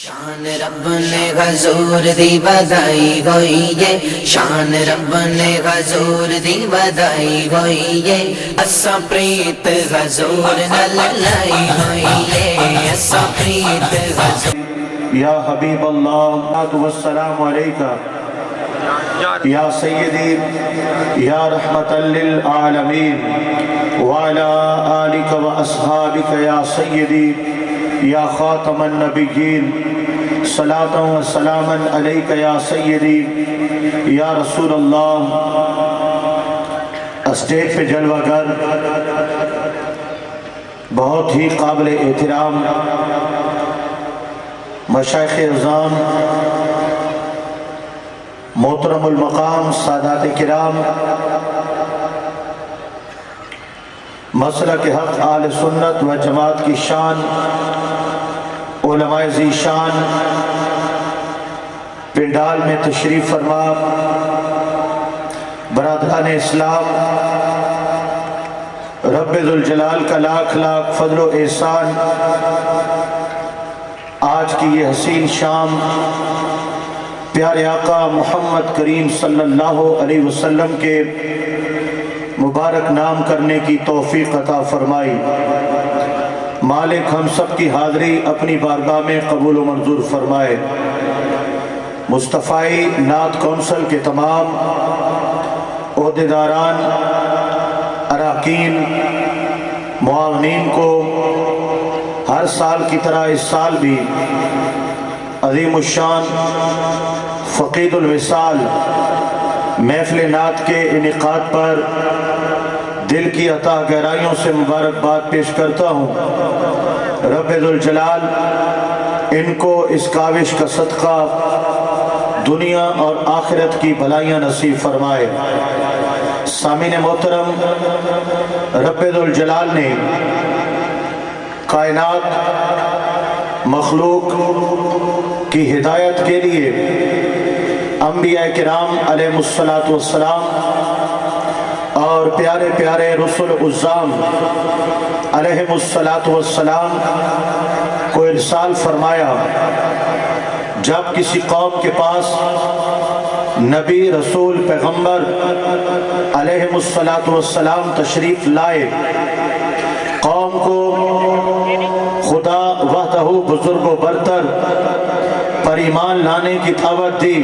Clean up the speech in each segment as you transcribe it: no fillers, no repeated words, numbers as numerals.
شان رب نے حضور دی بدائی ہوئی ہے، شان رب نے حضور دی بدائی ہوئی ہے، اسا پریت حضور نال لائی ہوئی ہے، اسا پریت حضور یا حبیب اللہ والسلام علیکہ یا سیدی یا رحمت للعالمین وعلا آلک و اصحابک یا سیدی یا خاتم النبیین صلاۃ و سلاما علیک یا سیدی یا رسول اللہ۔ اسٹیج پہ جلوہ گر بہت ہی قابل احترام مشائخ اعظام، محترم المقام سادات کرام، مسلک حق آل سنت و جماعت کی شان، علماء ذی شان، پنڈال میں تشریف فرما برادران اسلام، رب ذوالجلال کا لاکھ لاکھ فضل و احسان۔ آج کی یہ حسین شام پیارے آقا محمد کریم صلی اللہ علیہ وسلم کے مبارک نام کرنے کی توفیق عطا فرمائی۔ مالک ہم سب کی حاضری اپنی بارگاہ میں قبول و منظور فرمائے۔ مصطفی نعت کونسل کے تمام عہدیداران، اراکین، معاونین کو ہر سال کی طرح اس سال بھی عظیم الشان فقید الوصال محفل نعت کے انعقاد پر دل کی عطا گہرائیوں سے مبارکباد پیش کرتا ہوں۔ رب ذوالجلال ان کو اس کاوش کا صدقہ دنیا اور آخرت کی بھلائیاں نصیب فرمائے۔ سامعین محترم، رب ذوالجلال نے کائنات مخلوق کی ہدایت کے لیے انبیاء کرام علیہ السلام اور پیارے پیارے رسول عظام علیہ السلام کو ارسال فرمایا۔ جب کسی قوم کے پاس نبی، رسول، پیغمبر علیہ السلام تشریف لائے، قوم کو خدا وحدہ بزرگ و برتر پر ایمان لانے کی دعوت دی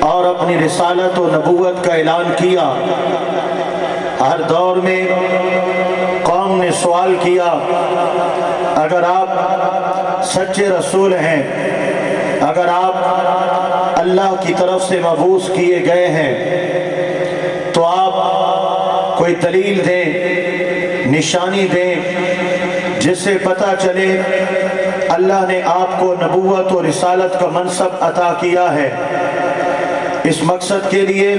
اور اپنی رسالت و نبوت کا اعلان کیا۔ ہر دور میں قوم نے سوال کیا، اگر آپ سچے رسول ہیں، اگر آپ اللہ کی طرف سے مبعوث کیے گئے ہیں تو آپ کوئی دلیل دیں، نشانی دیں جس سے پتہ چلے اللہ نے آپ کو نبوت و رسالت کا منصب عطا کیا ہے۔ اس مقصد کے لیے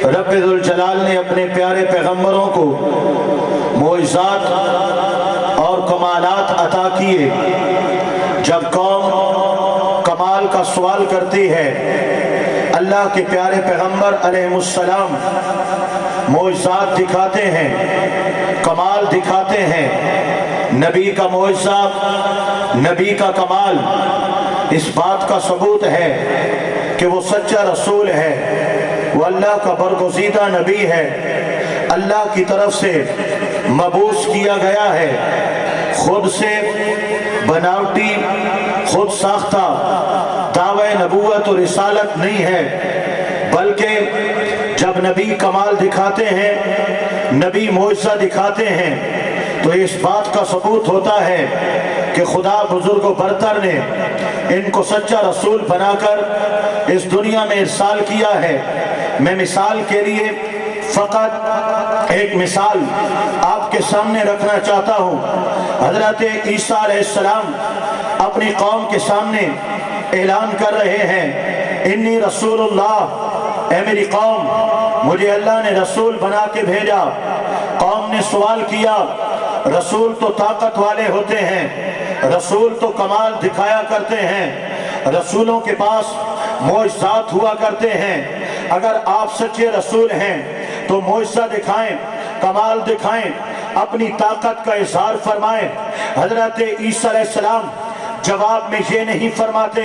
رب ذوالجلال نے اپنے پیارے پیغمبروں کو معجزات اور کمالات عطا کیے۔ جب قوم کمال کا سوال کرتی ہے، اللہ کے پیارے پیغمبر علیہ السلام معجزات دکھاتے ہیں، کمال دکھاتے ہیں۔ نبی کا معجزہ، نبی کا کمال اس بات کا ثبوت ہے کہ وہ سچا رسول ہے، وہ اللہ کا برگزیدہ نبی ہے، اللہ کی طرف سے مبعوث کیا گیا ہے۔ خود سے بناوٹی، خود ساختہ دعوی نبوت و رسالت نہیں ہے، بلکہ جب نبی کمال دکھاتے ہیں، نبی معجزہ دکھاتے ہیں تو اس بات کا ثبوت ہوتا ہے کہ خدا بزرگ و برتر نے ان کو سچا رسول بنا کر اس دنیا میں ارسال کیا ہے۔ میں مثال کے لیے فقط ایک مثال آپ کے سامنے رکھنا چاہتا ہوں۔ حضرت عیسیٰ علیہ السلام اپنی قوم کے سامنے اعلان کر رہے ہیں، انی رسول اللہ، اے میری قوم مجھے اللہ نے رسول بنا کے بھیجا۔ قوم نے سوال کیا، رسول تو طاقت والے ہوتے ہیں، رسول تو کمال دکھایا کرتے ہیں، رسولوں کے پاس معجزات ہوا کرتے ہیں، اگر آپ سچے رسول ہیں تو معجزہ دکھائیں، کمال دکھائیں، اپنی طاقت کا اظہار فرمائیں۔ حضرت عیسیٰ علیہ السلام جواب میں یہ نہیں فرماتے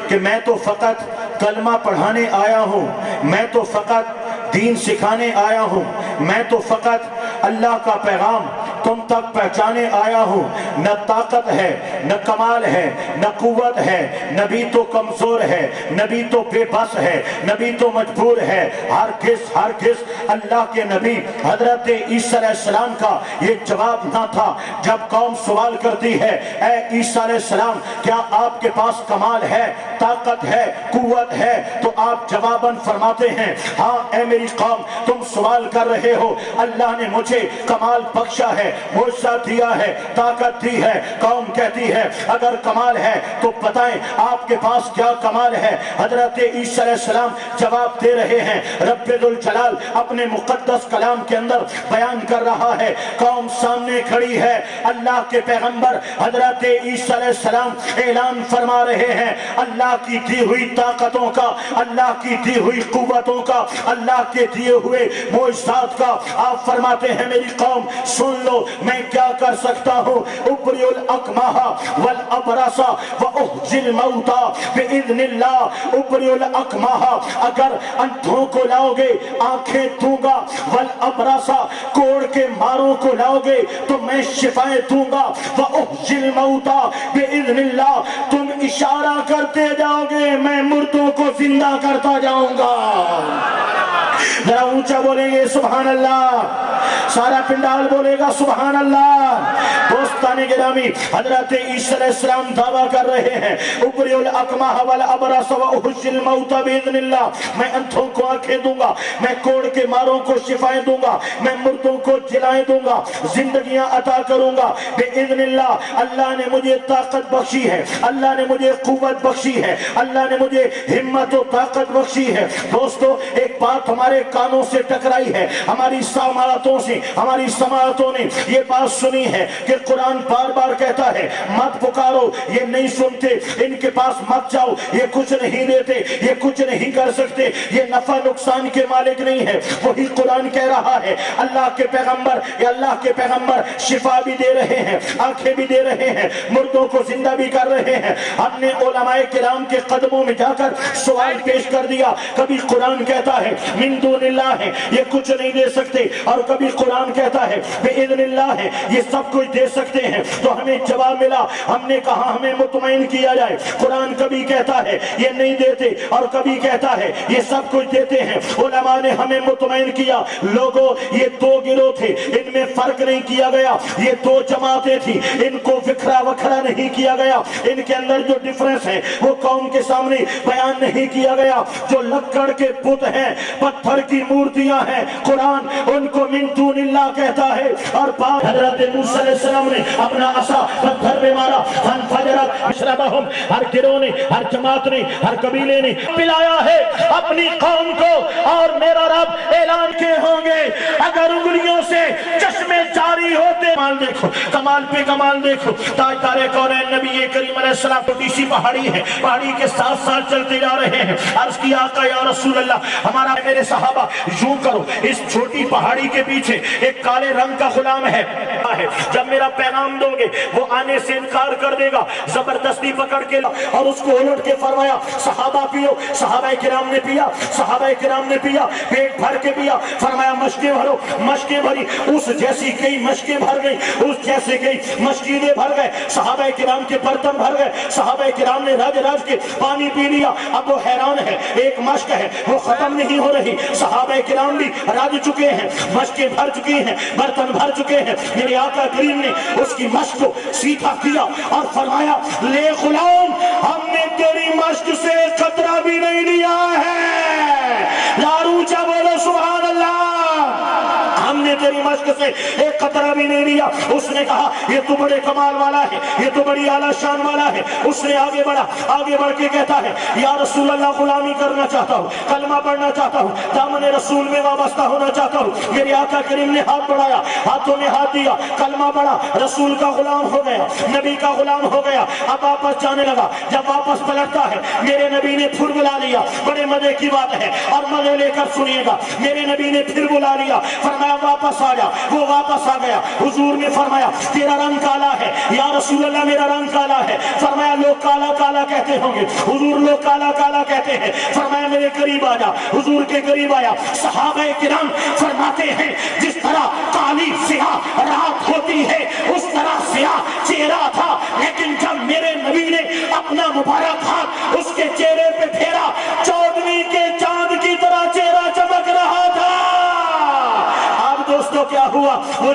کہ میں تو فقط کلمہ پڑھانے آیا ہوں، میں تو فقط دین سکھانے آیا ہوں، میں تو فقط اللہ کا پیغام تم تک پہنچانے آیا ہوں۔ نہ طاقت ہے، نہ کمال ہے، نہ قوت ہے، نبی تو کمزور ہے، نبی تو بے بس ہے، نبی تو مجبور ہے۔ ہرگز اللہ کے نبی حضرت عیسیٰ علیہ السلام کا یہ جواب نہ تھا۔ جب قوم سوال کرتی ہے اے عیسیٰ علیہ السلام کیا آپ کے پاس کمال ہے، طاقت ہے، قوت ہے، تو آپ جواباً فرماتے ہیں ہاں اے میری قوم تم سوال کر رہے ہو، اللہ نے مجھے کمال بخشا ہے، معجزہ دیا ہے، طاقت دی ہے۔ قوم کہتی ہے اگر کمال ہے تو بتائیں آپ کے پاس کیا کمال ہے۔ حضرت عیسیٰ علیہ السلام جواب دے رہے ہیں، رب ذوالجلال اپنے مقدس کلام کے اندر بیان کر رہا ہے، قوم سامنے کھڑی ہے، اللہ کے پیغمبر حضرت عیسیٰ علیہ السلام اعلان فرما رہے ہیں اللہ کی دی ہوئی طاقتوں کا، اللہ کی دی ہوئی قوتوں کا، اللہ کے دیے ہوئے معجزات کا۔ آپ فرماتے ہیں میری قوم سن لو میں کیا کر سکتا ہوں، ابری الاکمہ والابرص واحیی الموتى باذن اللہ۔ ابری الاکمہ اگر اندھوں کو لاؤ گے آنکھیں دوں گا، والابرص کوڑ کے ماروں کو لاؤ گے تو میں شفائیں دوں گا، واحیی الموتى باذن اللہ تم اشارہ کرتے جاؤ گے میں مردوں کو زندہ کرتا جاؤں گا۔ ذرا اونچا بولیں گے سبحان اللہ، سارا پنڈال بولے گا سبحان اللہ۔ دوستان گرامی حضرت عیسیٰ علیہ السلام دعویٰ کر رہے ہیں ابری الاکمہ والابرص واحیی الموتى باذن اللہ، میں اندھوں کو آنکھیں دوں گا، میں کوڑ کے ماروں کو شفائیں دوں گا، میں مردوں کو جلائیں دوں گا، زندگیاں عطا کروں گا باذن اللہ۔ اللہ نے مجھے طاقت بخشی ہے، اللہ نے مجھے قوت بخشی ہے، اللہ نے مجھے ہمت و طاقت بخشی ہے۔ دوستو ایک بات ہمارے کانوں سے ٹکرائی ہے، ہماری سماعتوں سے، ہماری سماعتوں نے یہ بات سنی ہے کہ قرآن بار بار کہتا ہے مت پکارو، یہ نہیں سنتے، ان کے پاس مت جاؤ، یہ کچھ نہیں دیتے، یہ کچھ نہیں کر سکتے، یہ نفع نقصان کے مالک نہیں ہے۔ وہی قرآن کہہ رہا ہے اللہ کے پیغمبر یا اللہ کے پیغمبر شفا بھی دے رہے ہیں، آنکھیں بھی دے رہے ہیں، مردوں کو زندہ بھی کر رہے ہیں۔ ہم نے علماء کرام کے قدموں میں جا کر سوال پیش کر دیا، کبھی قرآن کہتا ہے من دون اللہ ہے یہ کچھ نہیں دے سکتے، اور کبھی قرآن کہتا ہے باذن اللہ ہے یہ سب کچھ دے سکتے ہیں۔ تو ہمیں جواب ملا، ہم نے کہا ہمیں مطمئن کیا جائے، قرآن کبھی کہتا ہے یہ نہیں دیتے اور کبھی کہتا ہے یہ سب کچھ دیتے ہیں۔ علماء نے ہمیں مطمئن کیا، لوگوں یہ دو گروہ تھے، ان میں فرق نہیں کیا گیا، یہ دو جماعتیں تھیں، ان کو وکھرا وکھرا نہیں کیا گیا، ان کے اندر جو ڈفرنس ہے وہ قوم کے سامنے بیان نہیں کیا گیا۔ جو لکڑ کے بت ہیں، پتھر کی مورتیاں ہیں، قرآن ان کو من دون اللہ کہتا ہے۔ اور بعد حضرت موسیٰ علیہ السلام نے اپنا عصا پتھر پہ مارا، فانفجرت مشربہم، ہر گروہ نے، ہر جماعت نے، ہر قبیلے نے پلایا ہے اپنی قوم کو۔ اور میرا رب اعلان کے ہوں گے اگر انگلیوں سے چشمے جاری ہوتے، کمال دیکھو، کمال پہ کمال دیکھو، تاجدار کونین نبی کریم علیہ السلام چھوٹی سی پہاڑی ہے، پہاڑی کے ساتھ ساتھ چلتے جا رہے ہیں۔ عرض کیا آقا یا رسول اللہ ہمارا میرے صحابہ یوں کرو، اس چھوٹی پہاڑی کے پیچھے ایک کالے رنگ کا غلام ہے، جب میرا پیغام دو گے وہ آنے سے انکار کر دے گا، زبردستی پکڑ کے اور اس کو الٹ کے فرمایا صحابہ پیو۔ صحابہ کرام نے پیا، صحابہ کرام نے پیا، پیٹ بھر کے پیا، فرمایا مشکیں بھرو، مشکیں بھری، اس جیسی کئی مشکیں بھر گئی، اس جیسے کئی مشکینے بھر گئے، صحابہ کرام کے برتن بھر گئے، صحابہ کرام نے راج راج کے پانی پی لیا۔ اب وہ حیران ہے، ایک مشک ہے وہ ختم نہیں ہو رہی، صحابہ کرام بھی راج چکے ہیں، مشکیں بھر چکی ہیں، برتن بھر چکے ہیں۔ میرے آقا کریم نے اس کی مشک کو سیدھا کیا اور فرمایا لے غلام ہم نے تیری مشک سے قطرہ بھی نہیں لیا ہے۔ لاروچا بولو سبحان اللہ، ہم نے تیری مشک سے ایک قطرہ بھی نہیں لیا۔ اس نے کہا یہ تو بڑے کمال والا ہے، یہ تو بڑی اعلیٰ شان والا ہے۔ اس نے آگے بڑھا، آگے بڑھ کے کہتا ہے یا رسول اللہ غلامی کرنا چاہتا ہوں، کلمہ پڑھنا چاہتا ہوں، دامن رسول میں وابستہ ہونا چاہتا ہوں۔ میرے آقا کریم نے ہاتھ بڑھایا، ہاتھوں میں ہاتھ دیا، کلمہ پڑھا، رسول کا غلام ہو گیا، نبی کا غلام ہو گیا۔ اب واپس جانے لگا، جب واپس پلٹتا ہے میرے نبی نے پھر بلا لیا، بڑے مزے کی بات ہے اور مزے لے کر سنیے گا۔ میرے نبی نے پھر بلا لیا، فرمایا واپس آ جا، وہ واپس آ گیا. حضور نے فرمایا تیرا رنگ کالا ہے. یا رسول اللہ میرا رنگ کالا ہے. فرمایا لوگ کالا کالا کہتے ہوں گے. حضور لوگ کالا کالا کہتے ہیں. فرمایا میرے قریب آ جا. حضور کے قریب آیا. صحابہ کرام فرماتے ہیں جس طرح کالی سیاہ رات ہوتی ہے اس طرح سیاہ چہرہ تھا، لیکن جب میرے نبی نے اپنا مبارک ہاتھ اس کے چہرے پہ پھیرا 14ویں کے چاند کی طرح چہرہ چمک رہا تھا. دوستو کیا ہوا؟ وہ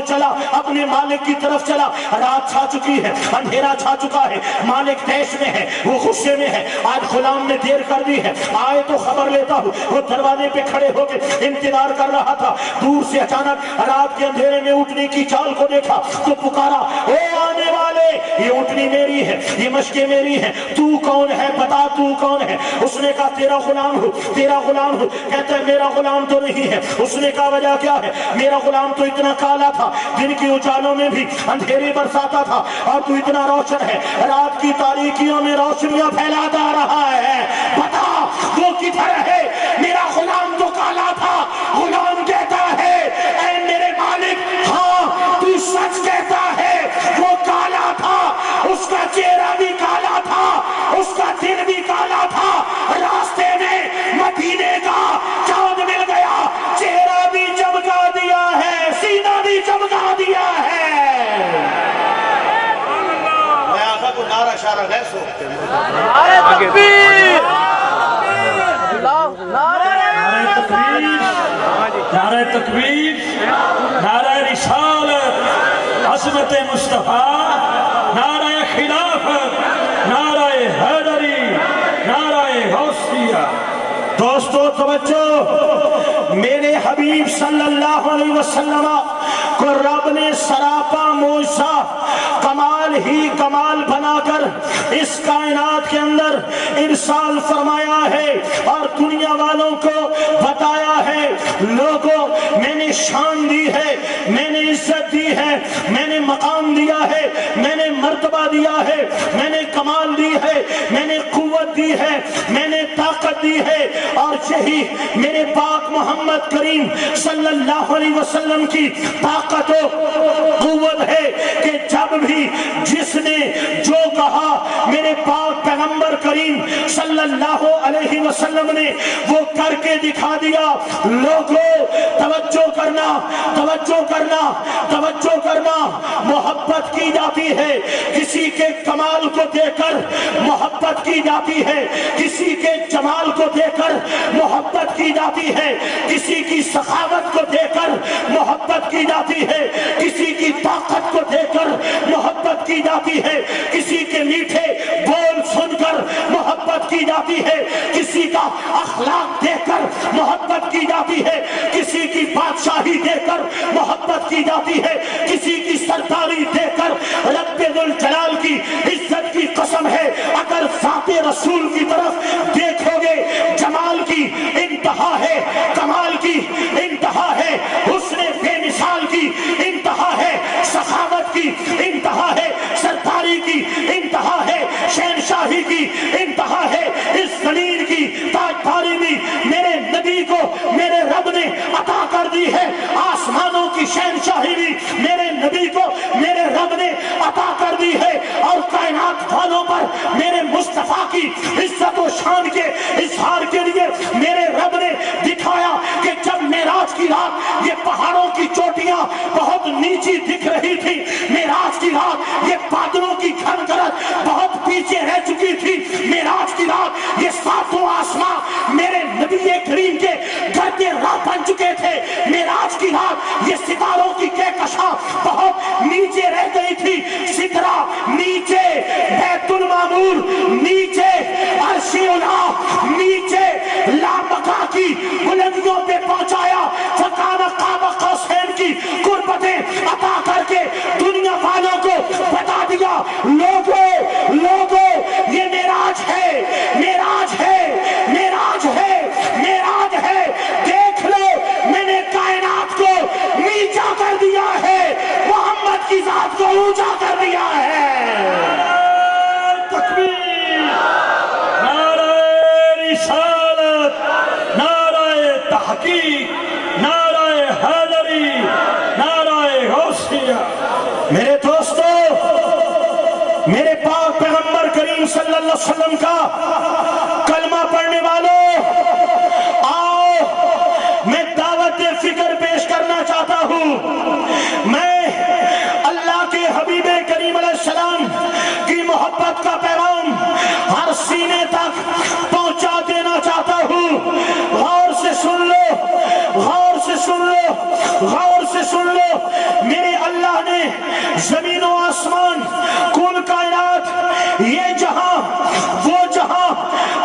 چلا اپنے مالک کی طرف چلا. رات چھا چکی ہے، اندھیرا چھا چکا ہے، مالک تیش میں ہے، وہ غصے میں ہے. آج غلام نے دیر کر دی ہے، آئے تو خبر لیتا ہوں. وہ دروازے پہ کھڑے ہو کے انتظار کر رہا تھا. دور سے اچانک رات کے اندھیرے میں اٹھنے کی چال کو دیکھا تو پکارا اے آنے والے، یہ اٹھنی میری ہے، یہ مشقیں میری ہیں، تو کون ہے بتا تو کون ہے؟ اس نے کہا تیرا غلام ہوں، تیرا غلام ہوں. کہتا ہے میرا غلام تو نہیں ہے. اس نے کہا وجہ کیا ہے؟ میرا غلام تو اتنا کالا تھا، دن کی اجالوں میں بھی اندھیرے برساتا تھا، اور تو اتنا روشن ہے، رات کی تاریکیوں میں روشنیاں پھیلاتا رہا ہے. بتا وہ کدھر ہے؟ میرا غلام تو کالا تھا. غلام کہتا ہے اے میرے مالک ہاں تو سچ کہتا ہے، وہ کالا تھا، اس کا چہرہ بھی کالا تھا، اس کا دل بھی کالا تھا. راستے میں مدینے کا چاند مل گیا، چہرہ بھی چمکا دیا ہے، سینہ بھی چمکا دیا ہے. میں آقا کو نعرہ شارہ غیر سوکتے ہیں. نعرہ تکبیر، نعرہ تکبیر، نعرہ رسالت، عظمت مصطفیٰ، نعرہ خلافت، نعرہ حیدری، نعرہ غوثیہ. دوستو توجہ، میرے حبیب صلی اللہ علیہ وسلم کو رب نے سراپا معجزہ کمال ہی کمال بنا کر اس کائنات کے اندر ارسال فرمایا ہے اور دنیا والوں کو بتایا ہے. لوگوں میں نے شان دی ہے، میں نے عزت دی ہے، میں نے مقام دیا ہے، میں نے مرتبہ دیا ہے، میں نے کمال دی ہے، میں نے قوت دی ہے، میں نے طاقت دی ہے. اور یہی میرے پاک محمد کریم صلی اللہ علیہ وسلم کی طاقت و قوت ہے کہ جب بھی جس نے جو کہا میرے پاک پیغمبر کریم صلی اللہ علیہ وسلم نے وہ کر کے دکھا دیا. لوگوں توجہ کرنا، توجہ کرنا، توجہ کرنا. محبت کی جاتی ہے کسی کے کمال کو دیکھ کر، محبت کی جاتی ہے کسی کے جمال کو دیکھ کر، محبت کی جاتی ہے کسی کی سخاوت کو دیکھ کر، محبت کی جاتی ہے کسی کی طاقت کو دیکھ کر، محبت کی جاتی ہے کسی کے میٹھے بول سن کر، محبت کی جاتی ہے کسی کا اخلاق دیکھ کر، محبت کی جاتی ہے کسی کی بادشاہی دیکھ کر، محبت کی جاتی ہے کسی کی سرداری دیکھ کر. رب ذوالجلال کی عزت کی قسم ہے اگر ذات رسول کی طرف دیکھو گے جمال کی انتہا ہے، کمال کی انتہا ہے، حسن بے مثال کی انتہا ہے، سخاوت کی انتہا ہے، سرداری کی انتہا ہے، شہنشاہی کی انتہا ہے. اس زمین کی تاجداری بھی میرے نبی کو میرے رب نے عطا کر دی ہے، آسمانوں کی شہنشاہی بھی میرے نبی کو میرے رب نے عطا کر دی ہے. اور کائنات والوں پر میرے مصطفیٰ کی عزت و شان کے اظہار کے لیے میرے رب نے دکھایا کہ جب معراج کی رات یہ پہاڑوں کی چوٹیاں بہت نیچی دکھ رہی تھی، معراج کی رات یہ بادلوں کی گھن گرج بہت پیچھے رہ چکی تھی، معراج کی رات یہ ساتوں آسمان میرے نبی کریم کے گھر کے راہ بن چکے تھے، معراج کی رات یہ ستاروں کی کہکشاں بہت نیچے رہ گئی تھی، سترہ نیچے، بیت المعمور نیچے، عرش اولا نیچے، لامکہ کی بلندیوں پہ پہنچایا. فکان قاب قوسین کی قربتیں عطا کر کے دنیا والوں کو بتا دیا لوگوں لوگوں یہ معراج ہے، معراج ہے، معراج ہے، معراج ہے. دیکھ لو میں نے کائنات کو نیچا کر دیا ہے، محمد کی ذات کو اونچا کر دیا ہے. تکبیر، نعرہ رسالت، نعرہ تحقیق، نعرہ حیدری. کریم صلی اللہ علیہ وسلم کا کلمہ پڑھنے والوں، آؤ میں دعوت فکر پیش کرنا چاہتا ہوں۔ میں اللہ کے حبیب کریم علیہ السلام کی محبت کا پیغام ہر سینے تک پہنچا دینا چاہتا ہوں۔ غور سے سن لو، غور سے سن لو، غور سے سن لو۔ میرے اللہ نے زمین و آسمان، کل کائنات، یہ جہاں وہ جہاں،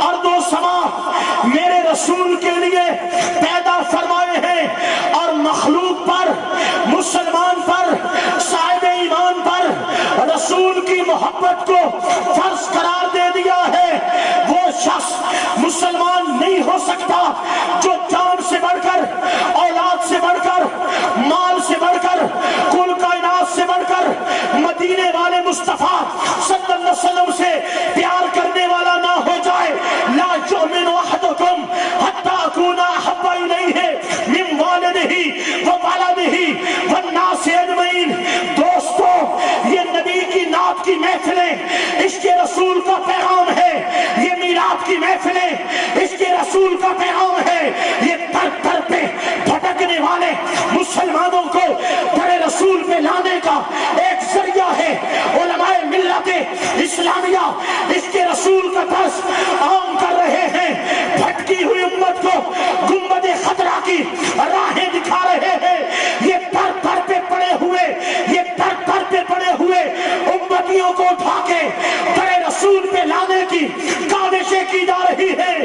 ارض و سما میرے رسول کے لیے پیدا فرمائے ہیں، اور مخلوق پر، مسلمان پر، صاحب ایمان پر رسول کی محبت کو فرض قرار دے دیا ہے۔ وہ شخص مسلمان نہیں ہو سکتا جو جان سے بڑھ کر، اولاد سے بڑھ کر، مال سے بڑھ کر، کل کائنات سے بڑھ کر مدینے والے مصطفیٰ صلی اللہ علیہ وسلم سے پیار کرنے والا نہ ہو جائے۔ لا یؤمن احدکم حتی اکون احب الیہ من والدہ وولدہ والناس اجمعین۔ دوستو، یہ نبی کی نعت کی محفلیں اس کے رسول کا پیغام ہے، یہ میلاد کی محفلیں اس کے رسول کا پیغام ہے۔ یہ در در پہ بھٹکنے والے مسلمانوں کو بڑے رسول پہ لانے کا ایک ذریعہ ہے۔ علماء ملت اسلامیہ اس کے رسول کا درس عام کر رہے ہیں، بھٹکی ہوئی امت کو گنبد خضرا کی راہیں دکھا رہے ہیں۔ یہ در در پہ پڑے ہوئے، یہ در در پہ پڑے ہوئے امتیوں کو اٹھا کے بڑے رسول پہ لانے کی کاوشیں کی جا رہی ہیں۔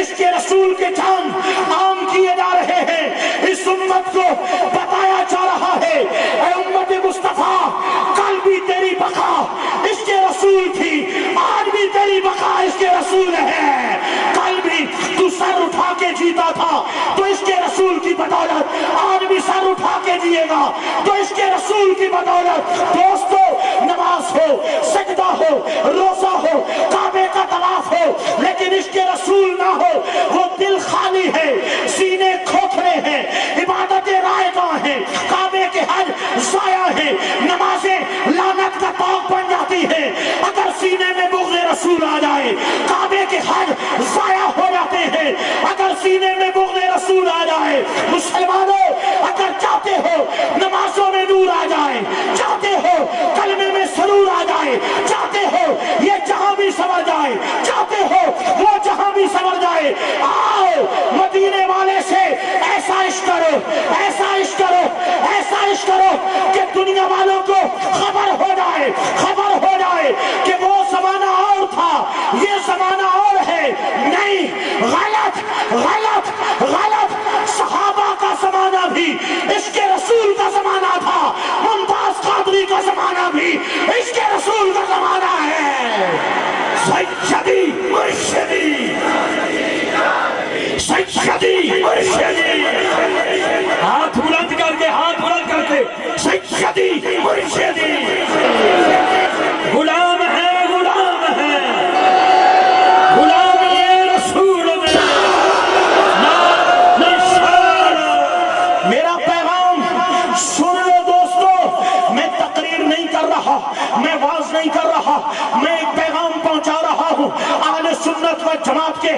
اس کے رسول کے جان عام کیے جا رہے ہیں۔ اس امت کو بتایا جا رہا ہے، اے امت مصطفیٰ، کل بھی تیری بقا اس کے رسول تھی، آج بھی تیری بقا اس کے رسول ہے۔ کل بھی تو سر اٹھا کے جیتا تھا تو اس کے رسول کی بدولت آج بھی سر اٹھا کے جیے گا تو اس کے رسول کی بدولت۔ دوستو، نماز ہو، سجدہ ہو، روزہ ہو، کعبے کا طواف ہو، لیکن اس کے رسول نہ ہو، وہ دل خالی ہے، سینے کھوکھرے ہیں، عبادتیں رائگاں ہیں، کعبے کے حج ضائع ہیں، نمازیں لعنت کا طوق بن جاتی ہیں۔ اگر سینے میں بغض رسول آ جائے، کعبے کے حج ضائع ہو جاتے ہیں۔ اگر سینے میں بغض رسول آ جائے، مسلمانوں، اگر چاہتے ہو نمازوں میں نور آ جائے، چاہتے ہو کلمے میں سرور آ جائے، چاہتے ہو یہ جہاں بھی سنور جائے، چاہتے ہو وہ جہاں بھی سنور جائے، آؤ مدینے والے سے ایسا عشق کرو، ایسا عشق کرو، ایسا عشق کرو کہ دنیا والوں کو خبر ہو جائے، خبر ہو جائے کہ وہ زمانہ اور تھا، یہ زمانہ اور ہے۔ نہیں، غلط غلط غلط، صحابہ کا زمانہ بھی اس کے رسول کا زمانہ تھا، ممتاز قادری کا زمانہ بھی اس کے رسول کا زمانہ ہے۔ سیدی مرشدی، سیدی مرشدی، ہاتھ بلند کر کے، ہاتھ بلند کر کے، سیدی مرشدی، غلام ہے، غلام ہے، غلام یہ رسول میں میرا پیغام سن لو دوستو۔ میں تقریر نہیں کر رہا، میں واعظ نہیں کر رہا، میں ایک پیغام پہنچا رہا ہوں۔ اہل سنت و جماعت کے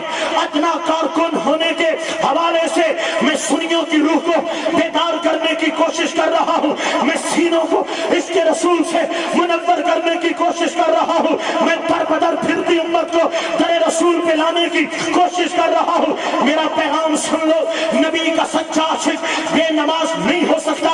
ادنا کارکن ہونے کے حوالے سے میں سنیوں کی روح کو بیدار کرنے کی کوشش کر رہا ہوں، میں سینوں کو اس کے رسول سے منور کرنے کی کوشش کر رہا ہوں، میں در بدر پھرتی امت کو در رسول پہ لانے کی کوشش کر رہا ہوں۔ میرا پیغام سن لو، نبی کا سچا عاشق بے نماز نہیں ہو سکتا،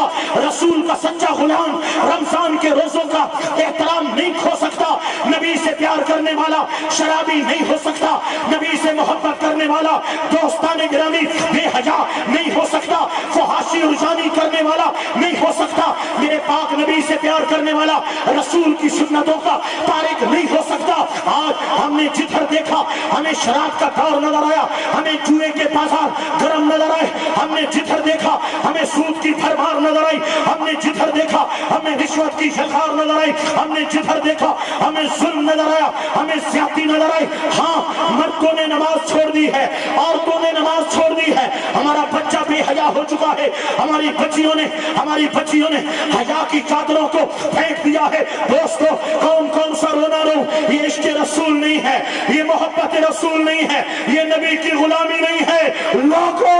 رسول کا سچا غلام رمضان کے روزوں کا احترام نہیں کھو سکتا، نبی سے پیار کرنے والا شرابی نہیں ہو سکتا، نبی سے محبت کرنے والا دوستان گرامی بے حیا نہیں ہو سکتا، فحاشی رجانی کرنے والا نہیں ہو سکتا، میرے پاک نبی سے پیار کرنے والا رسول کی سنتوں کا تارک نہیں ہو سکتا۔ آج ہم نے جدھر دیکھا ہمیں شراب کا دور نظر آیا، ہمیں جوئے کے بازار گرم نظر آئے، ہم نے جدھر دیکھا ہمیں سود کی بھرمار نظر آئی، ہم نے جدھر دیکھا ہمیں رشوت کی جھلکار نظر آئی، ہم نے جدھر دیکھا ہمیں ظلم نظر آیا، ہمیں زیادتی نظر آئی۔ ہاں، مردوں نے نماز چھوڑ دی ہے، عورتوں نے نماز چھوڑ دی ہے، ہمارا بچہ بے حیا ہو چکا ہے، ہماری بچیوں نے حیا کی چادروں کو پھینک دیا ہے۔ دوستو، کون کون سا رونا رو، یہ عشق رسول رسول نہیں ہے، یہ محبت رسول نہیں ہے، یہ نبی کی غلامی نہیں ہے۔ لوگوں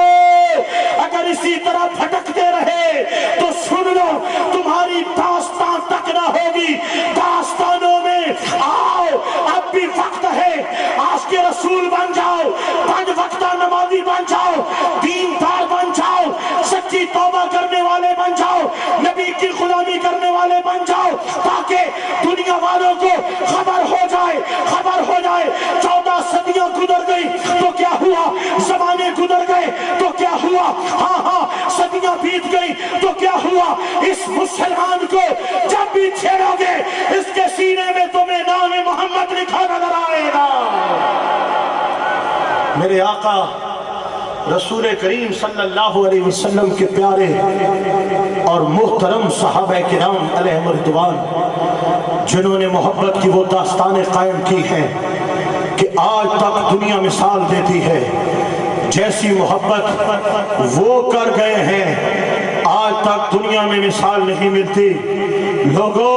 اگر اسی طرح بھٹکتے رہے تو سن لو تمہاری داستان تک نہ ہوگی۔ داستانوں میں آؤ، اب بھی وقت ہے، آج کے رسول بن جاؤ، 5 وقتہ نمازی بن جاؤ، دیندار بن جاؤ، سچی توبہ کرنے والے بن جاؤ، نبی کی غلامی کرنے والے بن جاؤ، تاکہ دنیا والوں کو خبر ہو جائے 14 صدیاں گزر گئی تو کیا ہوا، زمانے گزر گئے تو کیا ہوا، ہاں صدیاں بیت گئی تو کیا ہوا، اس مسلمان کو جب بھی چھیڑو گے اس کے سینے میں تمہیں نام محمد لکھا نظر آئے گا۔ میرے آقا رسول کریم صلی اللہ علیہ وسلم کے پیارے اور محترم صحابہ کرام علیہم رضوان، جنہوں نے محبت کی وہ داستانیں قائم کی ہیں کہ آج تک دنیا مثال دیتی ہے، جیسی محبت وہ کر گئے ہیں آج تک دنیا میں مثال نہیں ملتی۔ لوگوں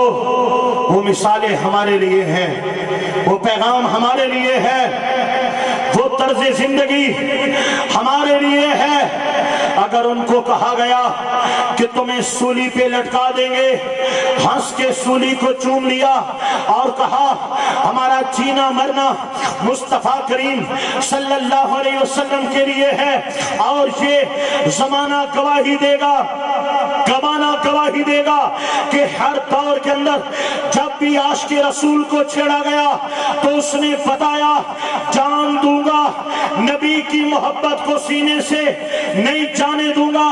وہ مثالیں ہمارے لیے ہیں، وہ پیغام ہمارے لیے ہے، وہ طرز زندگی ہمارے لیے ہے۔ اگر ان کو کہا گیا کہ تمہیں سولی پہ لٹکا دیں گے، ہنس کے سولی کو چوم لیا اور کہا ہمارا جینا مرنا مصطفیٰ کریم صلی اللہ علیہ وسلم کے لیے ہے، اور یہ زمانہ گواہی دے گا کہ ہر دور کے اندر جب بھی عاشق رسول کو چھیڑا گیا تو اس نے بتایا جان دوں گا، نبی کی محبت کو سینے سے نہیں جانے دوں گا۔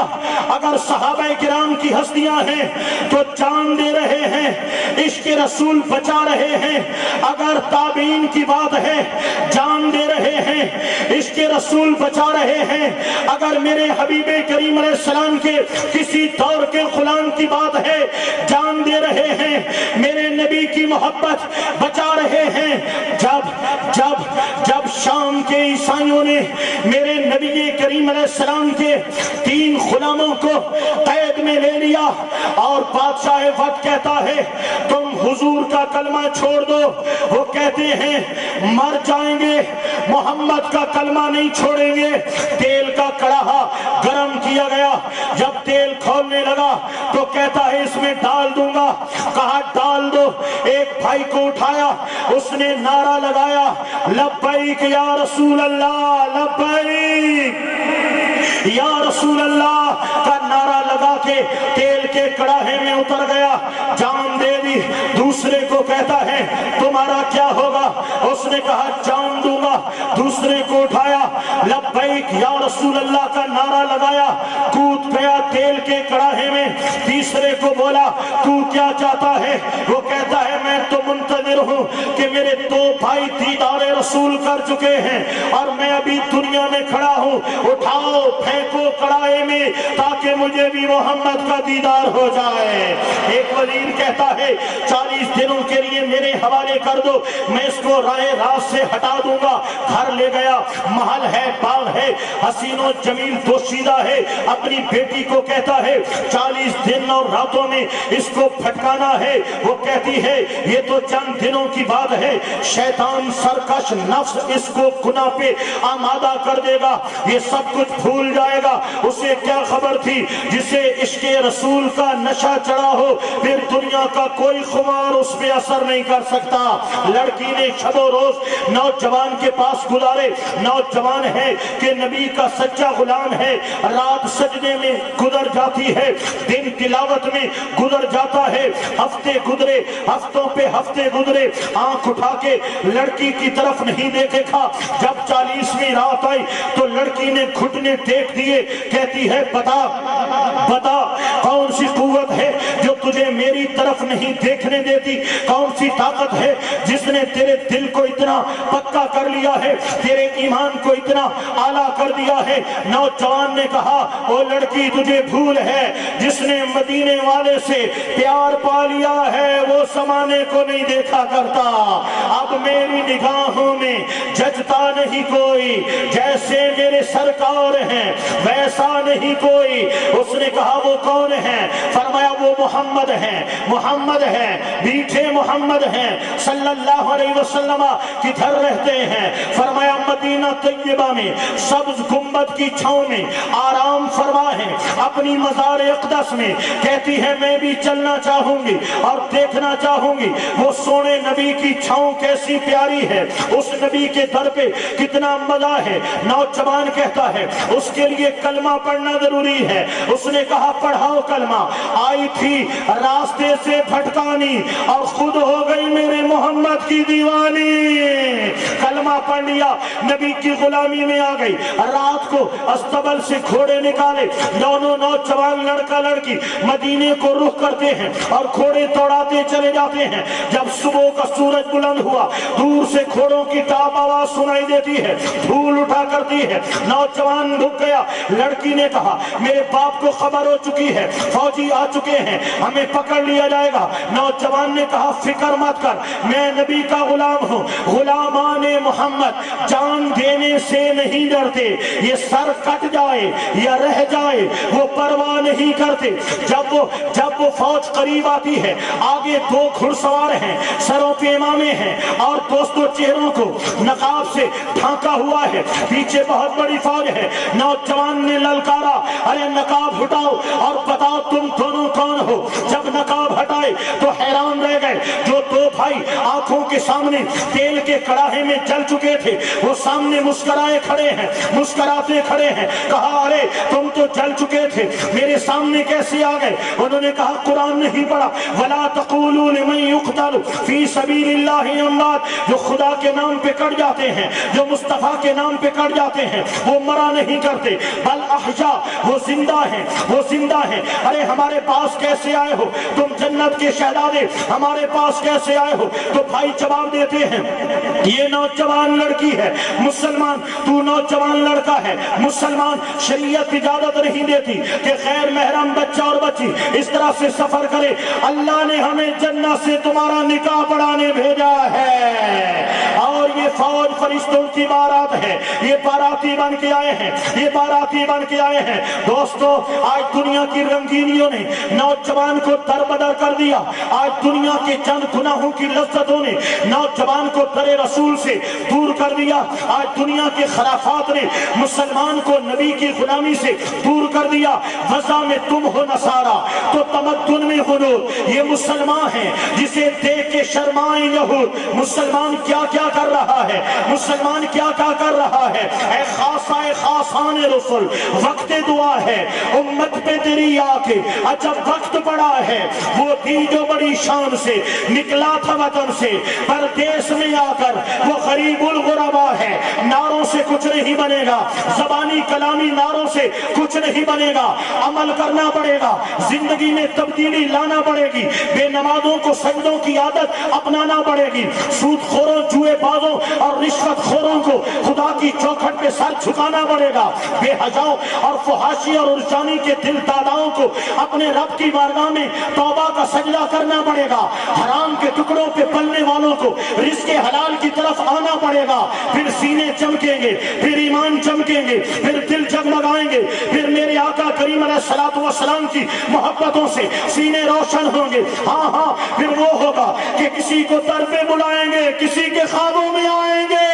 اگر صحابہ کرام کی ہستیاں ہیں تو جان دے رہے ہیں، عشق رسول بچا رہے ہیں۔ اگر تابعین کی بات ہے جان دے رہے ہیں، عشق رسول بچا رہے ہیں۔ اگر میرے حبیب کریم علیہ السلام کے کسی دور کے غلام کی بات ہے جان دے رہے ہیں، میرے نبی کی محبت بچا رہے ہیں۔ جب شام کے عیسائیوں نے میرے نبی کریم علیہ السلام کے 3 غلاموں کو قید میں لے لیا اور بادشاہ وقت کہتا ہے تم حضور کا کلمہ چھوڑ دو، وہ کہتے ہیں مر جائیں گے، محمد کا کلمہ نہیں چھوڑیں گے۔ تیل کا کڑاہا گرم کیا گیا، جب تیل کھولنے لگا تو کہتا ہے اس میں ڈال دوں گا، کہا ڈال دو۔ ایک بھائی کو اٹھایا، اس نے نعرہ لگایا لبیک یا رسول اللہ، لبیک یا رسول اللہ کا نعرہ لگا کے تیل کے کڑاہے میں اتر گیا، جان دے دی۔ دوسرے کو کہتا ہے تمہارا کیا ہوگا، اس نے کہا جان دوں گا۔ دوسرے کو اٹھایا، لبیک یا رسول اللہ کا نعرہ لگایا، کود گیا تیل کے کڑاہے میں۔ تیسرے کو بولا تو کیا چاہتا ہے، وہ کہتا ہے میں تو منتظر ہوں کہ میرے 2 بھائی دیدار رسول کر چکے ہیں اور میں ابھی دنیا میں کھڑا ہوں، اٹھاؤ پھینکو کڑاہے میں تاکہ مجھے بھی محمد کا دیدار ہو جائے۔ ایک وزیر کہتا ہے 40 دنوں کے لیے میرے حوالے کر دو، میں اس کو رائے راست سے ہٹا دوں گا۔ گھر لے گیا، محل ہے، باغ ہے، حسین و جمیل دوشیدہ ہے۔ اپنی بیٹی کو کہتا ہے 40 دن اور راتوں میں اس کو پھٹکانا ہے۔ وہ کہتی ہے یہ تو چند دنوں کی بات ہے، شیطان سرکش نفس اس کو گناہ پہ آمادہ کر دے گا، یہ سب کچھ بھول جائے گا۔ اسے کیا خبر تھی جسے عشق رسول کا نشہ چڑھا ہو پھر دنیا کا کوئی خمار اس پہ اثر نہیں کر سکتا۔ لڑکی نے شب و روز نوجوان کے پاس گزارے، نوجوان ہے کہ نبی کا سچا غلام ہے، رات سجدے میں گزر جاتی ہے، دن تلاوت میں گزر جاتا ہے، ہفتے گزرے، ہفتوں پہ ہفتے گزرے، آنکھ اٹھا کے لڑکی کی طرف نہیں دیکھے تھا۔ جب 40ویں رات آئی تو لڑکی نے گھٹنے ٹیک دیے، کہتی ہے بتا کون سی قوت ہے جو تجھے میری طرف نہیں دیکھنے دیتی، کون سی طاقت ہے جس نے تیرے دل کو اتنا پکا کر لیا ہے، تیرے ایمان کو اتنا اعلیٰ کر دیا ہے۔ نوجوان نے کہا او لڑکی تجھے بھول ہے، جس نے مدینے والے سے پیار پا لیا ہے وہ زمانے کو نہیں دیکھا کرتا۔ اب میری نگاہوں میں ججتا نہیں کوئی، جیسے میرے سرکار ہیں ویسا نہیں کوئی۔ اس اس نے کہا وہ کون ہیں؟ فرمایا وہ محمد ہیں، محمد ہیں، میٹھے محمد ہیں صلی اللہ علیہ وسلم، کدھر رہتے ہیں؟ فرمایا مدینہ طیبہ میں سبز گنبد کی چھاؤں میں آرام فرما ہے، اپنی مزار اقدس میں۔ کہتی ہے میں بھی چلنا چاہوں گی اور دیکھنا چاہوں گی وہ سونے نبی کی چھاؤں کیسی پیاری ہے، اس نبی کے در پہ کتنا مزہ ہے۔ نوجوان کہتا ہے اس کے لیے کلمہ پڑھنا ضروری ہے۔ اس نے کہا پڑھاؤ کلمہ۔ آئی تھی راستے سے بھٹکانی اور خود ہو گئی میرے محمد کی دیوانی۔ کلمہ پڑھ لیا، نبی کی غلامی میں آ گئی۔ رات کو استبل سے گھوڑے نکالے، دونوں نوجوان لڑکا لڑکی مدینے کو رخ کرتے ہیں اور گھوڑے دوڑاتے چلے جاتے ہیں۔ جب صبح کا سورج بلند ہوا، دور سے گھوڑوں کی ٹاپ آواز سنائی دیتی ہے، دھول اٹھا کرتی ہے۔ نوجوان رک گیا۔ لڑکی نے کہا میرے باپ کو خبر ہو چکی ہے، فوجی آ چکے ہیں، ہمیں پکڑ لیا جائے گا۔ نوجوان نے کہا فکر مت کر، میں نبی کا غلام ہوں۔ غلامان محمد جان دینے سے نہیں ڈرتے، یہ سر کٹ جائے یا رہ جائے وہ پرواہ نہیں کرتے۔ جب وہ فوج قریب آتی ہے، آگے دو گھڑ سوار ہیں، سروں پہ امامے ہیں اور دوستوں چہروں کو نقاب سے ڈھانکا ہوا ہے، پیچھے بہت بڑی فوج ہے۔ نوجوان نے للکارا ارے نقاب ہٹاؤ اور بتاؤ تم دونوں کون ہو۔ جب نقاب ہٹائے تو حیران رہ گئے۔ جو دو بھائی آنکھوں کے سامنے تیل کے کڑاہے میں جل چکے تھے، وہ سامنے مسکرائے کھڑے ہیں، مسکراتے کھڑے ہیں۔ کہا ارے تم تو جل چکے تھے، میرے سامنے کیسے آ گئے؟ انہوں نے کہا قرآن نہیں پڑھا، وَلَا تَقُولُوا لِمَن يُقْتَلُ فِي سَبِيلِ اللَّهِ أَمْوَاتٌ۔ جو خدا کے نام پہ کٹ جاتے ہیں، جو مصطفیٰ کے نام پہ کٹ جاتے ہیں، وہ مرا نہیں کرتے، بل احیا، وہ زندہ ہیں، وہ زندہ ہیں۔ ارے ہمارے پاس کیسے آئے ہو تم جنت کے شہزادے، ہمارے پاس کیسے آئے ہو؟ تو بھائی جواب دیتے ہیں یہ نوجوان لڑکی ہے مسلمان، تو نوجوان لڑکا ہے مسلمان، شریعت اجازت نہیں دیتی کہ غیر محرم بچہ اور بچی اس طرح سے سفر کرے۔ اللہ نے ہمیں جنت سے تمہارا نکاح پڑھانے بھیجا ہے، اور یہ فوج فرشتوں کی بارات ہے، یہ باراتی بن کے آئے ہیں، یہ باراتی بن کے آئے ہیں۔ دوستو آج دنیا کی رنگینیوں نے نوجوان کو دربدر کر دیا، آج دنیا کے چند گناہوں کی لذتوں نے نوجوان کو در رسول سے دور کر دیا، آج دنیا کے خرافات نے مسلمان کو نبی کی غلامی سے دور کر دیا۔ وضع میں تم ہو نصارا تو تمدن میں غرور، یہ مسلمان ہیں جسے دیکھ کے شرمائیں یہود۔ مسلمان کیا کیا کر رہا ہے، مسلمان کیا کیا کر رہا ہے۔ اے خاصہ اے خاصان رسول، وقت دعا ہے امت پہ تیری آ کے، عجب وقت پڑا ہے۔ وہ بھی جو بڑی شان سے نکلا تھا وطن سے، پردیس میں آ کر وہ غریب الغربا ہے۔ نعروں سے کچھ نہیں بنے گا، زبانی کلامی نعروں سے کچھ نہیں بنے گا، عمل کرنا پڑے گا، زندگی میں تبدیلی لانا پڑے گی، بے نمازوں کو سجدوں کی عادت اپنانا پڑے گی، سود خوروں جوئے بازوں اور رشوت خوروں کو خدا کی چوکھٹ پہ سر جھکانا پڑے گا، بے حجاؤں اور فحاشی اور عرجانی کے دل داداؤں کو اپنے رب کی بارگاہ میں توبہ کا سجدہ کرنا پڑے گا، حرام کے ٹکڑوں پہ پلنے والوں کو رزق حلال کی طرف آنا پڑے گا۔ پھر سینے چمکیں گے، پھر ایمان چمکیں گے، پھر دل جگمگائیں گے، پھر میرے آقا کریم علیہ الصلوۃ والسلام کی محبتوں سے سینے روشن ہوں گے۔ ہاں ہاں پھر وہ ہوگا کہ کسی کو در پہ بلائیں گے، کسی کے خوابوں میں آئیں گے،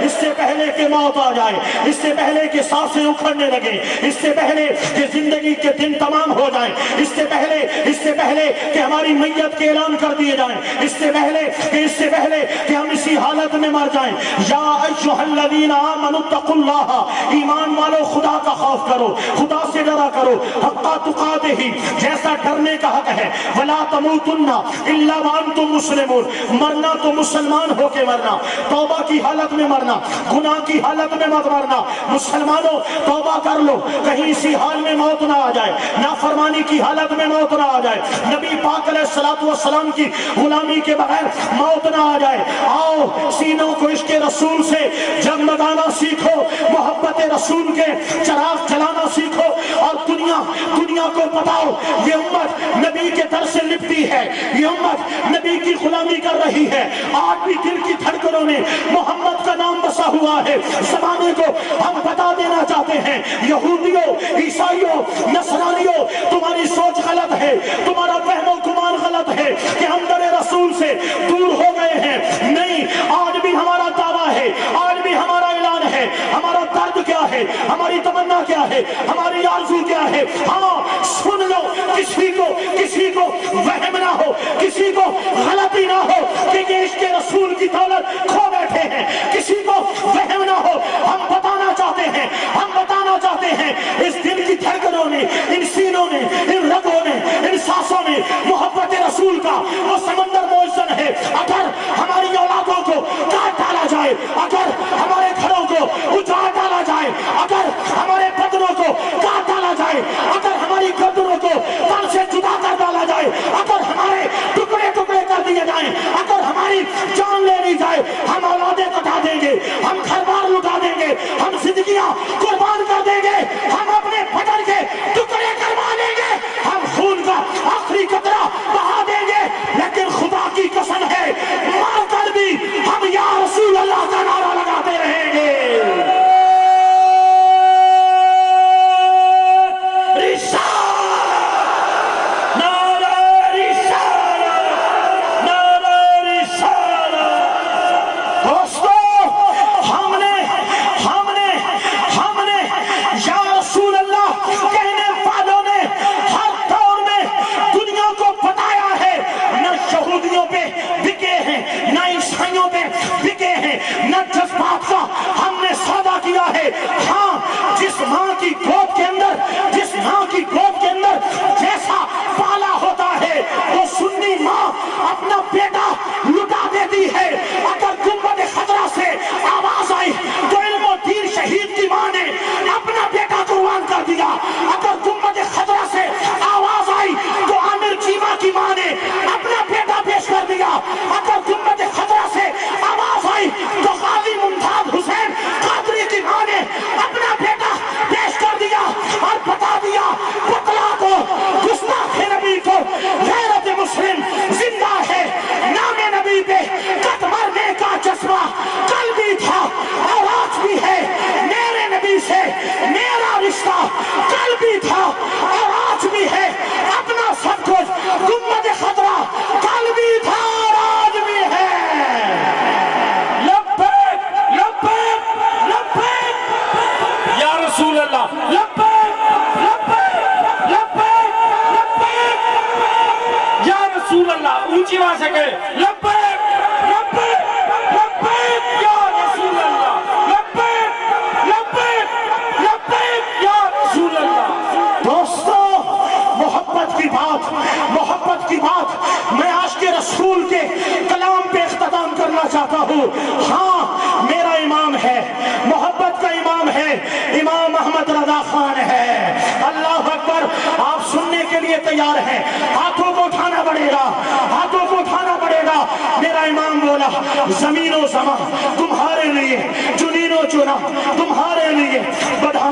اس سے پہلے کہ موت آ جائے، اس سے پہلے کہ سانسیں اکھڑنے لگیں، اس سے پہلے کہ زندگی کے دن تمام ہو جائیں، اس سے پہلے کہ ہماری میت کے اعلان کر دیے جائیں، اس سے پہلے کہ ہم اسی حالت میں مر جائیں۔ یا ایھا الذین آمنوا اتقوا اللہ، ایمان والو خدا کا خوف کرو، خدا سے ڈرا کرو، حق تقاتہ، جیسا ڈرنے کا حق ہے، ولا تموتن الا وانتم مسلمون، مرنا تو مسلمان ہو کے مرنا، توبہ کی حالت میں مرنا، گناہ کی حالت میں مت مرنا۔ مسلمانوں توبہ کر لو، کہیں اسی حال میں موت نہ آ جائے، نافرمانی کی حالت میں موت نہ آ جائے، نبی پاک علیہ الصلوۃ والسلام کی غلامی کے بغیر موت نہ آ جائے۔ آؤ سینوں کو عشق رسول سے جگمگانا سیکھو، محبت رسول کے چراغ جلانا سیکھو، اور دنیا کو بتاؤ یہ امت نبی کے در سے لپٹی ہے، یہ امت نبی کی غلامی کر رہی ہے۔ آج بھی دل کی دھڑکنوں میں محمد کا نام بسا بسا ہوا ہے زمانے کو ہم بتا دینا چاہتے ہیں یہودیوں عیسائیوں نصرانیوں تمہاری سوچ غلط ہے تمہارا فہم و گمان غلط ہے کہ ہم در رسول سے دور ہو گئے ہیں نہیں آج بھی ہمارا دعویٰ ہے آج بھی ہمارا اعلان ہے ہمارا درد کیا ہے ہماری تمنا کیا ہے ہماری آرزو کیا ہے ہاں سن لو کسی کو وہم نہ ہو کسی کو غلطی نہ ہو کہ یہ عشق رسول کی دولت کھو بیٹھے ہیں کسی کو وہم نہ ہو ہم بتانا چاہتے ہیں اس دل کی دھڑکنوں نے ان سینوں نے ان رگوں نے ان سانسوں میں محبت رسول کا وہ سمندر موزن ہے اگر ہماری اولادوں کو کاٹ ڈالا جائے اگر ہمارے گھروں کو اجاڑ ڈالا جائے اگر ہمارے بدنوں کو کاٹ ڈالا جائے اگر ہماری گردنوں کو تن سے جدا کر ڈالا جائے اگر ہمارے ٹکڑے کر دیے جائیں اگر ہماری جان لے لی جائے ہم اولادیں کٹا دیں گے ہم گھر بار لٹا دیں گے ہم زندگیاں قربان کر دیں گے ہم اپنے بدن کے ٹکڑے کروا دیں گے ہم خون کا آخری قطرہ بہا دیں گے لیکن خدا کی قسم ہے مار کر بھی ہم یا رسول اللہ کا نعرہ لگاتے رہیں گے ہم نے سودا کیا ہے ہاں جس ماں کی گود کے اندر جیسا پالا ہوتا ہے وہ سنی ماں اپنا بیٹا لٹا دیتی ہے اگر گنبد خضرا سے آواز آئی تو علم و دین شہید کی ماں نے اپنا بیٹا قربان کر دیا اگر گنبد خضرا سے آواز آئی تو عامر چیمہ کی ماں نے اپنا بیٹا پیش کر دیا اگر گنبد خضرا سے آواز آئی تو غازی ممتاز حسین قادری کی ماں نے اپنا بیٹا پیش کر دیا اور بتا دیا بتلا کو گستاخ نبی کو غیرت مسلم زندہ ہے نام نبی پہ قد مرنے کا جذبہ کل بھی تھا اور آج بھی ہے میرے نبی سے میرا رشتہ کل بھی تھا اور آج بھی ہے اپنا سب کچھ گنبد خضرا کل بھی تھا اور آج بھی ہے یا رسول اللہ یا رسول اللہ اونچی آواز سے کہے لبیک لبیک لبیک یا رسول اللہ لبیک لبیک لبیک یا رسول اللہ دوستو محبت کی بات میں آج کے رسول کے کلام پہ اختتام کرنا چاہتا ہوں ہاں میرا امام ہے محبت کا امام ہے امام احمد رضا خان ہے اللہ اکبر آپ سننے کے لیے تیار ہیں ہاتھوں کو اٹھانا پڑے گا میرا امام بولا زمین و زمان تمہارے لیے جنین و چنا تمہارے لیے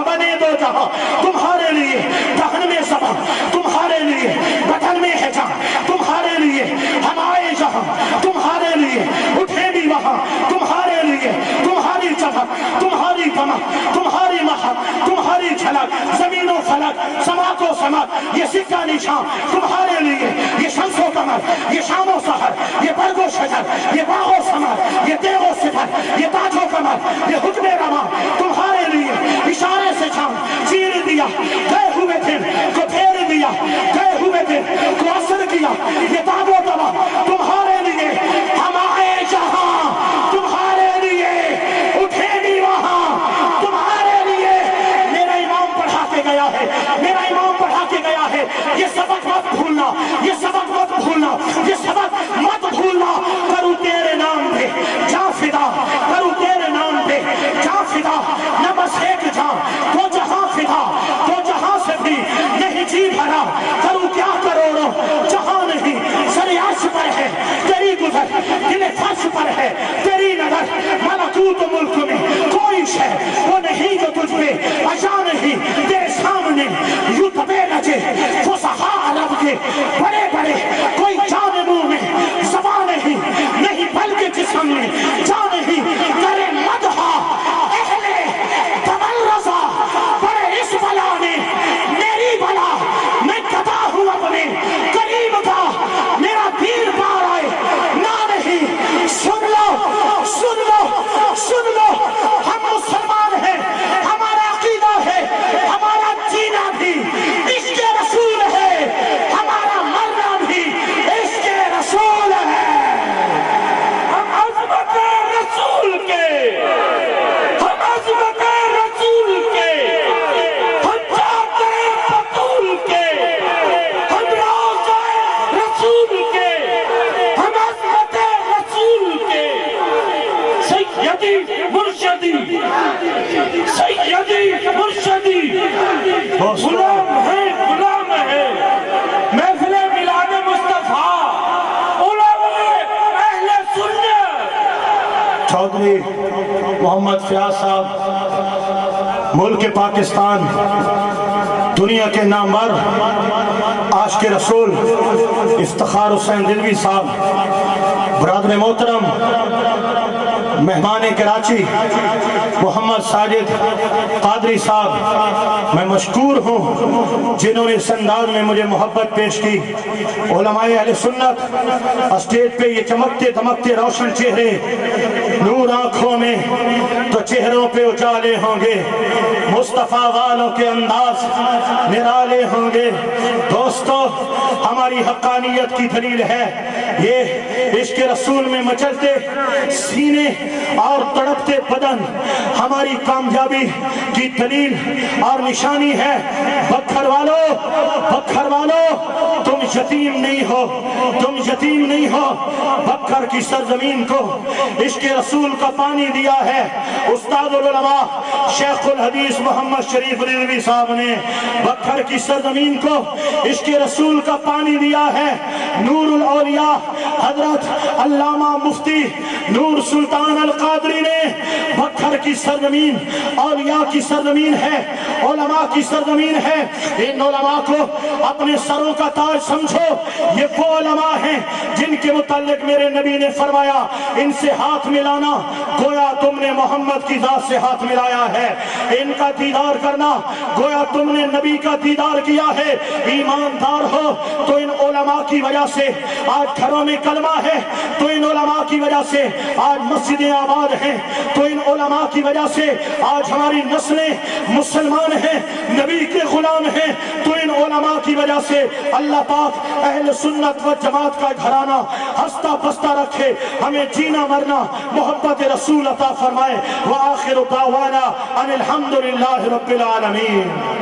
بنے دو جہاں تمہارے لیے دہن میں زبان تمہارے لیے بدن میں ہے جہاں تمہارے لیے ہم آئے جہاں تمہارے لیے اٹھے بھی وہاں تمہارے لیے تمہاری چمک تمہاری دمک تمہاری مہک تمہاری جھلک زمین و فلک سما کو سمک یہ سکہ نشان تمہارے لیے یہ شمس و قمر یہ شام و سحر یہ برگ و شجر یہ باغ و ثمر یہ دیو و صفر یہ تاج و کمر یہ حکم رواں تمہارے لیے اشارے سے چاند چیر دیا گئے ہوئے دن کو پھیر دیا گئے ہوئے دن کو اثر کیا یہ تاب و تبا تمہارے لیے ہم آئے جہاں تمہارے لیے اٹھے بھی وہاں تمہارے لیے میرا امام پڑھا کے گیا ہے یہ سبق مت بھولنا یہ سبق مت بھولنا کروں تیرے نام پہ جا فدا کروں تیرے نام پہ جا فدا نہ بس ایک جان تو جہاں فدا تو جہاں سے بھی نہیں جی بھرا کروں کیا کروڑوں جہاں نہیں سر عرش پر ہے تیری گزر دل فرش پر ہے تیری نظر ملکوت ملک میں کوئی شے وہ نہیں جو تجھ پہ عشا نہیں تیرے سامنے یوں دبے نچے فصحاء عرب کے بڑے بڑے کوئی جان منہ میں زبان نہیں بلکہ جسم میں جان نہیں کرے مدحا سیدی مرشدی سیدی مرشدی غلام ہے غلام ہے محفل میلاد مصطفیٰ علماء اہل سنت چودھری محمد فیاض صاحب ملک پاکستان دنیا کے نامور عاشق رسول افتخار حسین دلوی صاحب برادر محترم مہمان کراچی محمد ساجد قادری صاحب میں مشکور ہوں جنہوں نے اس انداز میں مجھے محبت پیش کی علماء اہل سنت اسٹیج پہ یہ چمکتے دمکتے روشن چہرے نور آنکھوں میں تو چہروں پہ اجالے ہوں گے مصطفیٰ والوں کے انداز نرالے ہوں گے دوستو ہماری حقانیت کی دلیل ہے یہ عشق رسول میں مچلتے سینے اور تڑپتے بدن ہماری کامیابی کی دلیل اور نشانی ہے بکھر والو تم یتیم نہیں ہو بکھر کی سرزمین کو عشق رسول کا پانی دیا ہے استاد العلماء شیخ الحدیث محمد شریف رضوی صاحب نے بکھر کی سرزمین کو عشق رسول کا پانی دیا ہے نور الاولیاء حضرت علامہ مفتی نور سلطان القادری نے بکھر کی سرزمین اولیاء کی سرزمین ہے علماء کی سرزمین ہے ان علماء کو اپنے سروں کا تاج سمجھو یہ وہ علماء ہیں جن کے متعلق میرے نبی نے فرمایا ان سے ہاتھ ملانا گویا تم نے محمد کی ذات سے ہاتھ ملایا ہے ان کا دیدار کرنا گویا تم نے نبی کا دیدار کیا ہے ایماندار ہو تو ان علماء کی وجہ سے آج گھروں میں کلمہ ہے تو ان علماء کی وجہ سے آج مسجدیں آباد ہیں تو ان علماء کی وجہ سے آج ہماری نسلیں مسلمان ہیں نبی کے غلام ہیں تو ان علماء کی وجہ سے اللہ پاک اہل سنت و جماعت کا گھرانہ ہستا بستا رکھے ہمیں جینا مرنا محبت رسول عطا فرمائے وآخر دعوانا ان الحمدللہ رب العالمین